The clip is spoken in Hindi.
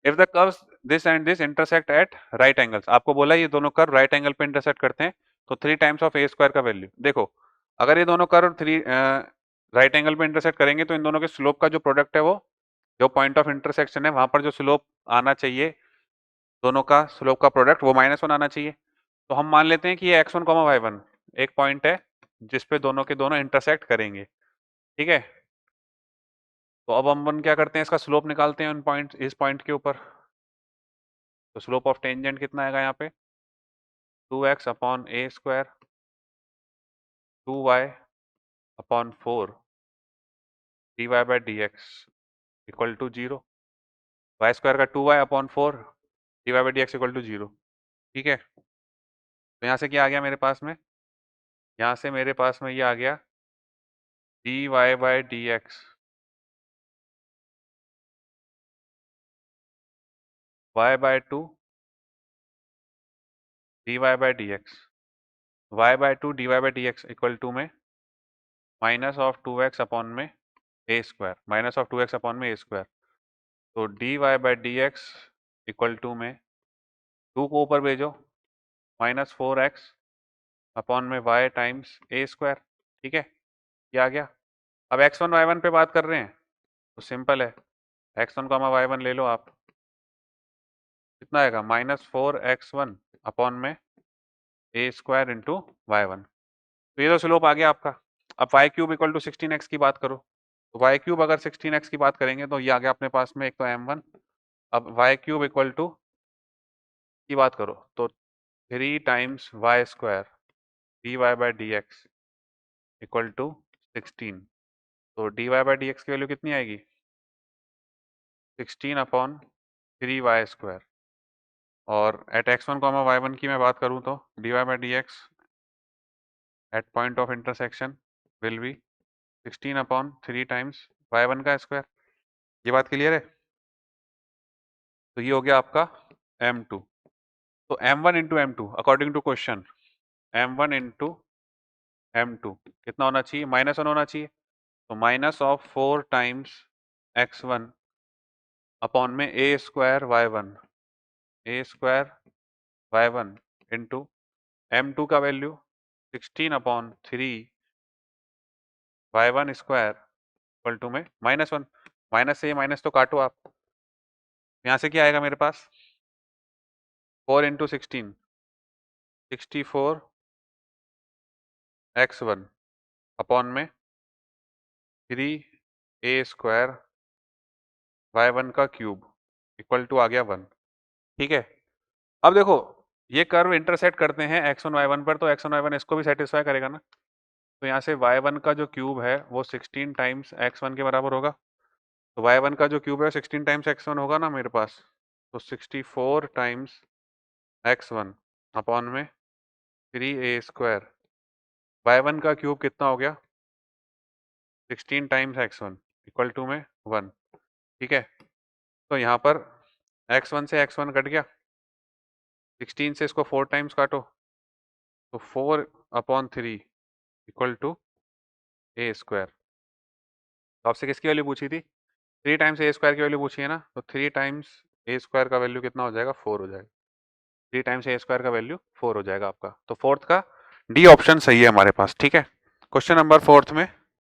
If the curves this and this intersect at right angles, आपको बोला ये दोनों कर्व राइट एंगल पे इंटरसेक्ट करते हैं तो 3 टाइम्स ऑफ ए स्क्वायर का वैल्यू। देखो अगर ये दोनों कर्व 3 राइट एंगल पे इंटरसेक्ट करेंगे तो इन दोनों के स्लोप का जो प्रोडक्ट है वो जो पॉइंट ऑफ इंटरसेक्शन है वहां पर जो स्लोप आना चाहिए, दोनों का स्लोप का प्रोडक्ट वो -1 आना चाहिए। तो हम मान लेते हैं कि ये x1 y1 एक पॉइंट है जिसपे दोनों के दोनों इंटरसेक्ट करेंगे, ठीक है। तो अब हम क्या करते हैं, इसका स्लोप निकालते हैं उन पॉइंट, इस पॉइंट के ऊपर। तो स्लोप ऑफ टेंजेंट कितना आएगा यहाँ पे 2x upon a square 2y upon 4 dy by D X equal to 0। Y square का 2y upon 4 dy by D X equal to 0, ठीक है। तो यहाँ से क्या आ गया मेरे पास में, यहाँ से मेरे पास में ये आ गया dy by D X y by 2 dy by D X y by 2 dy by D X equal to में माइनस ऑफ 2x अपॉन में a square, minus of 2x upon में a स्क्वायर। तो dy by D X equal to में 2 को ऊपर भेजो -4x अपॉन में y टाइम्स a स्क्वायर, ठीक है। ये आ गया। अब x1 y1 पे बात कर रहे हैं तो सिंपल है, x1 y1 ले लो आप, कितना आएगा -4x1 अपॉन में a स्क्वायर इंटू y1। तो ये तो स्लोप आ गया आपका। अब y cube equal to 16x की बात करो, तो y क्यूब अगर 16x की बात करेंगे तो ये आ गया अपने पास में एक तो m1। अब y क्यूब इक्वल टू की बात करो तो 3 times y square dy by D X equal to 16। तो dy बाई डी एक्स की वैल्यू कितनी आएगी 16 अपॉन 3y स्क्वायर। और एट x1 y1 की मैं बात करूं तो dy by D X at point of intersection will be 16 upon 3 times y1 का स्क्वायर। ये बात क्लियर है। तो ये हो गया आपका m2। तो m1 into m2 according to question, m1 into m2 कितना होना चाहिए -1 होना चाहिए। तो minus of 4 times x1 upon में a square y1 into m2 का value 16 upon 3 y1 square equal to में -1। माइनस से ये माइनस तो काटो आप, यहाँ से क्या आएगा मेरे पास 4 इंटू 16 64 x1 अपॉन में 3 a स्क्वायर y1 का क्यूब इक्वल टू आ गया 1, ठीक है। अब देखो ये कर्व इंटरसेक्ट करते हैं x1 y1 पर, तो x1 y1 इसको भी सेटिस्फाई करेगा ना। तो यहाँ से y1 का जो क्यूब है वो 16 टाइम्स x1 के बराबर होगा। तो y1 का जो क्यूब है 16 टाइम्स x1 होगा ना मेरे पास, तो 64 टाइम्स x1 अपॉन में 3a स्क्वायर y1 का क्यूब कितना हो गया 16 टाइम्स x1 इक्वल टू में 1, ठीक है। तो यहाँ पर x1 से x1 कट गया, 16 से इसको 4 टाइम्स काटो तो 4 upon 3 equal to a square. तो आपसे किसकी वैल्यू पूछी थी 3 टाइम्स a स्क्वायर की वैल्यू पूछी है ना, तो 3 टाइम्स a स्क्वायर का वैल्यू कितना हो जाएगा 4 हो जाएगा। 3 टाइम्स a स्क्वायर का वैल्यू 4 हो जाएगा आपका। तो फोर्थ का डी ऑप्शन सही है हमारे पास, ठीक है। क्वेश्चन नंबर फोर्थ में